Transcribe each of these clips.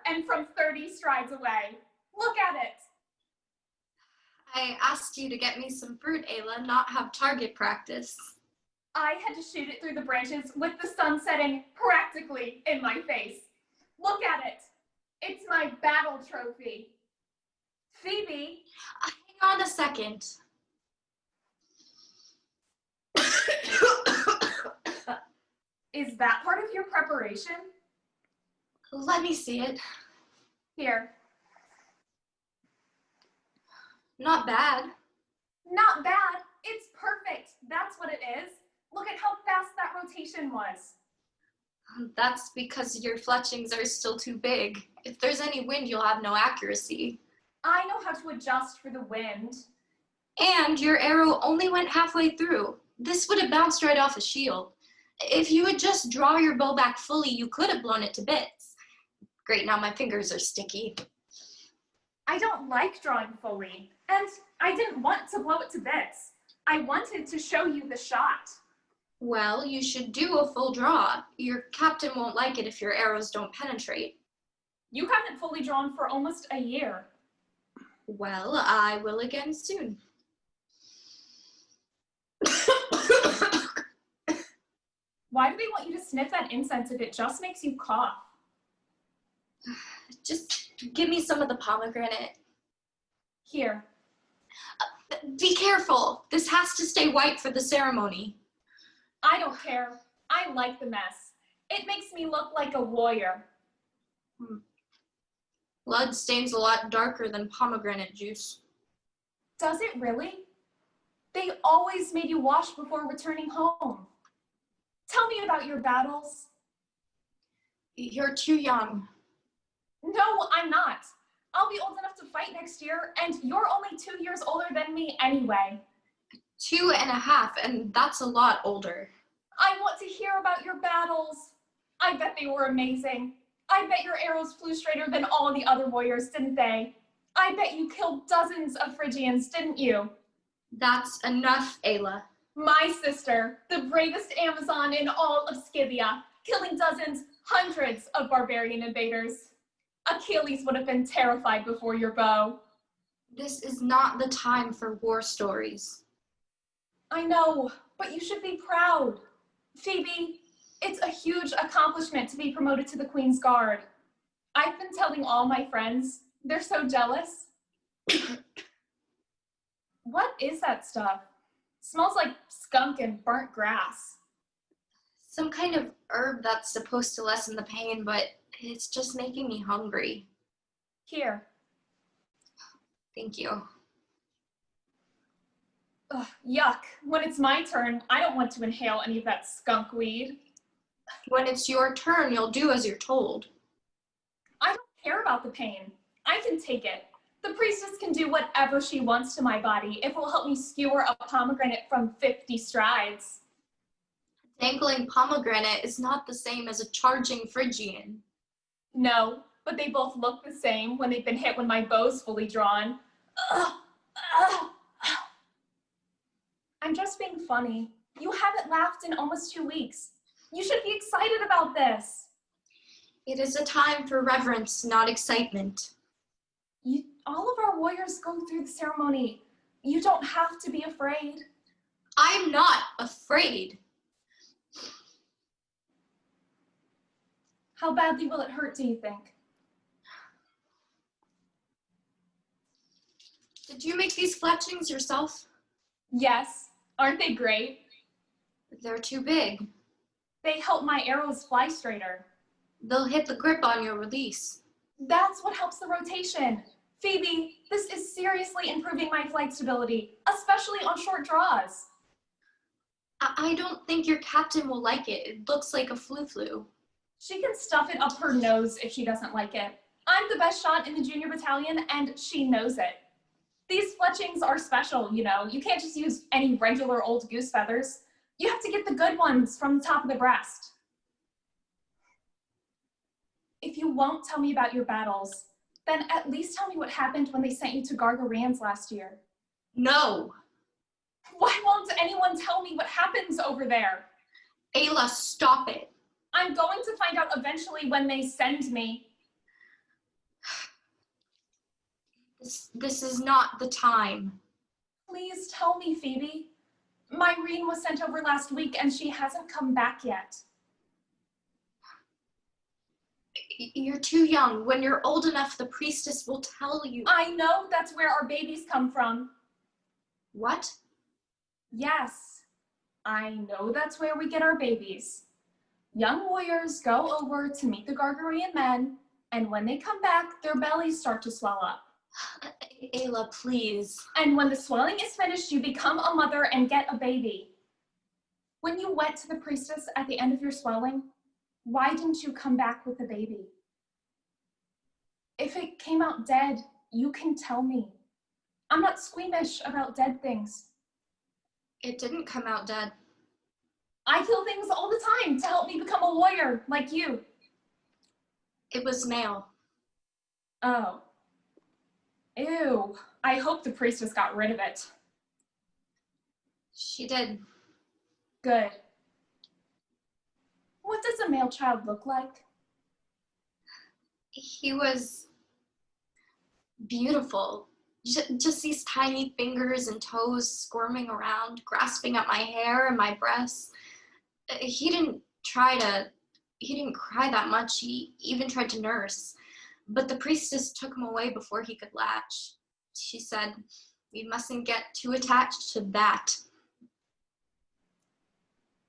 and from 30 strides away. Look at it. I asked you to get me some fruit, Aella, not have target practice. I had to shoot it through the branches with the sun setting practically in my face. Look at it. It's my battle trophy. Phoebe. Hang on a second. Is that part of your preparation? Let me see it. Here. Not bad. Not bad. It's perfect. That's what it is. Look at how fast that rotation was. That's because your fletchings are still too big. If there's any wind, you'll have no accuracy. I know how to adjust for the wind. And your arrow only went halfway through. This would have bounced right off a shield. If you would just draw your bow back fully, you could have blown it to bits. Great, now my fingers are sticky. I don't like drawing fully, and I didn't want to blow it to bits. I wanted to show you the shot. Well, you should do a full draw. Your captain won't like it if your arrows don't penetrate. You haven't fully drawn for almost a year. Well, I will again soon. Why do they want you to sniff that incense if it just makes you cough? Just give me some of the pomegranate. Here. Be careful. This has to stay white for the ceremony. I don't care. I like the mess. It makes me look like a warrior. Blood stains a lot darker than pomegranate juice. Does it really? They always made you wash before returning home. Tell me about your battles. You're too young. No, I'm not. I'll be old enough to fight next year, and you're only 2 years older than me anyway. 2.5, and that's a lot older. I want to hear about your battles. I bet they were amazing. I bet your arrows flew straighter than all the other warriors, didn't they? I bet you killed dozens of Phrygians, didn't you? That's enough, Aella. My sister, the bravest Amazon in all of Scythia, killing dozens, hundreds of barbarian invaders. Achilles would have been terrified before your bow. This is not the time for war stories. I know, but you should be proud. Phoebe, it's a huge accomplishment to be promoted to the Queen's Guard. I've been telling all my friends. They're so jealous. What is that stuff? Smells like skunk and burnt grass. Some kind of herb that's supposed to lessen the pain, but it's just making me hungry. Here. Thank you. Ugh, yuck. When it's my turn, I don't want to inhale any of that skunk weed. When it's your turn, you'll do as you're told. I don't care about the pain. I can take it. The priestess can do whatever she wants to my body if it will help me skewer a pomegranate from 50 strides. Dangling pomegranate is not the same as a charging Phrygian. No, but they both look the same when they've been hit when my bow's fully drawn. Ugh, ugh. I'm just being funny. You haven't laughed in almost 2 weeks. You should be excited about this. It is a time for reverence, not excitement. All of our warriors go through the ceremony. You don't have to be afraid. I'm not afraid. How badly will it hurt, do you think? Did you make these fletchings yourself? Yes. Aren't they great? They're too big. They help my arrows fly straighter. They'll hit the grip on your release. That's what helps the rotation. Phoebe, this is seriously improving my flight stability, especially on short draws. I don't think your captain will like it. It looks like a flu-flu. She can stuff it up her nose if she doesn't like it. I'm the best shot in the junior battalion, and she knows it. These fletchings are special, you know. You can't just use any regular old goose feathers. You have to get the good ones from the top of the breast. If you won't tell me about your battles, then at least tell me what happened when they sent you to Gargaran's last year. No. Why won't anyone tell me what happens over there? Aella, stop it. I'm going to find out eventually when they send me. This is not the time. Please tell me, Phoebe. Myrene was sent over last week and she hasn't come back yet. You're too young. When you're old enough, the priestess will tell you. I know that's where our babies come from. What? Yes, I know that's where we get our babies. Young warriors go over to meet the Gargarian men, and when they come back, their bellies start to swell up. Aella, please. And when the swelling is finished, you become a mother and get a baby. When you went to the priestess at the end of your swelling, why didn't you come back with the baby? If it came out dead, you can tell me. I'm not squeamish about dead things. It didn't come out dead. I kill things all the time to help me become a warrior like you. It was male. Oh. Ew. I hope the priestess got rid of it. She did. Good. What does a male child look like? He was beautiful. Just these tiny fingers and toes squirming around, grasping at my hair and my breasts. He didn't cry that much. He even tried to nurse. But the priestess took him away before he could latch. She said, "We mustn't get too attached to that."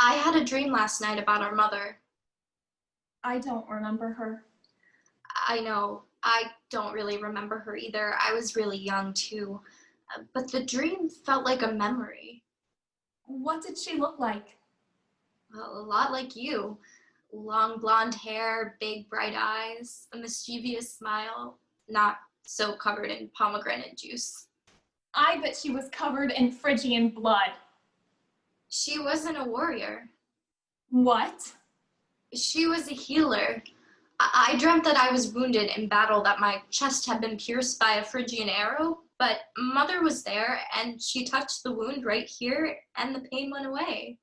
I had a dream last night about our mother. I don't remember her. I know. I don't really remember her either. I was really young too. But the dream felt like a memory. What did she look like? Well, a lot like you. Long blonde hair, big bright eyes, a mischievous smile, not so covered in pomegranate juice. I bet she was covered in Phrygian blood. She wasn't a warrior. What? She was a healer. I dreamt that I was wounded in battle, that my chest had been pierced by a Phrygian arrow, but Mother was there and she touched the wound right here and the pain went away.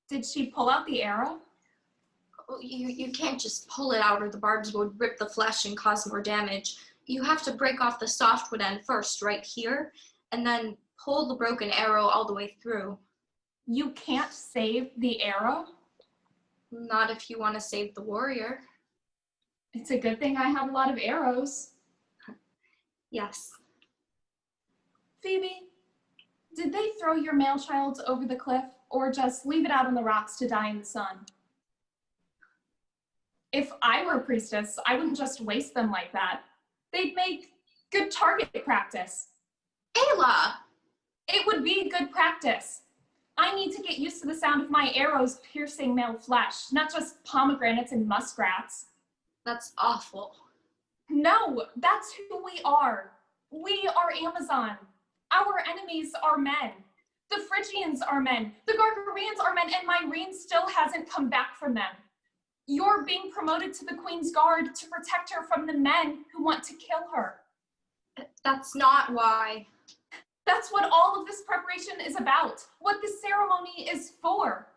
Did she pull out the arrow? You can't just pull it out or the barbs would rip the flesh and cause more damage. You have to break off the softwood end first, right here, and then pull the broken arrow all the way through. You can't save the arrow? Not if you want to save the warrior. It's a good thing I have a lot of arrows. Yes. Phoebe, did they throw your male child over the cliff or just leave it out on the rocks to die in the sun? If I were a priestess, I wouldn't just waste them like that. They'd make good target practice. Aella! It would be good practice. I need to get used to the sound of my arrows piercing male flesh, not just pomegranates and muskrats. That's awful. No, that's who we are. We are Amazon. Our enemies are men. The Phrygians are men. The Gargarians are men, and Myrene still hasn't come back from them. You're being promoted to the Queen's Guard to protect her from the men who want to kill her. That's not why. That's what all of this preparation is about, what this ceremony is for.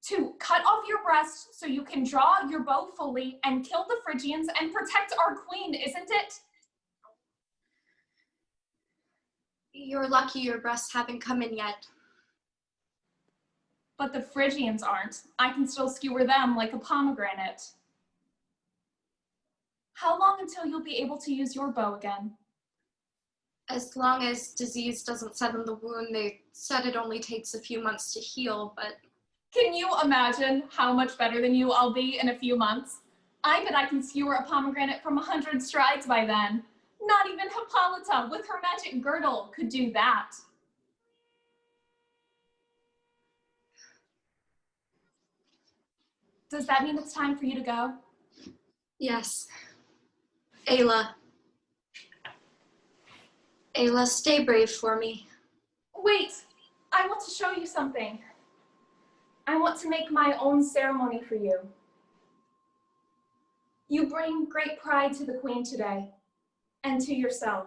To cut off your breast so you can draw your bow fully and kill the Phrygians and protect our queen, isn't it? You're lucky your breasts haven't come in yet. But the Phrygians aren't. I can still skewer them like a pomegranate. How long until you'll be able to use your bow again? As long as disease doesn't set in the wound, they said it only takes a few months to heal, but... Can you imagine how much better than you I'll be in a few months? I bet I can skewer a pomegranate from 100 strides by then. Not even Hippolyta with her magic girdle could do that. Does that mean it's time for you to go? Yes. Aella. Aella, stay brave for me. Wait, I want to show you something. I want to make my own ceremony for you. You bring great pride to the Queen today, and to yourself.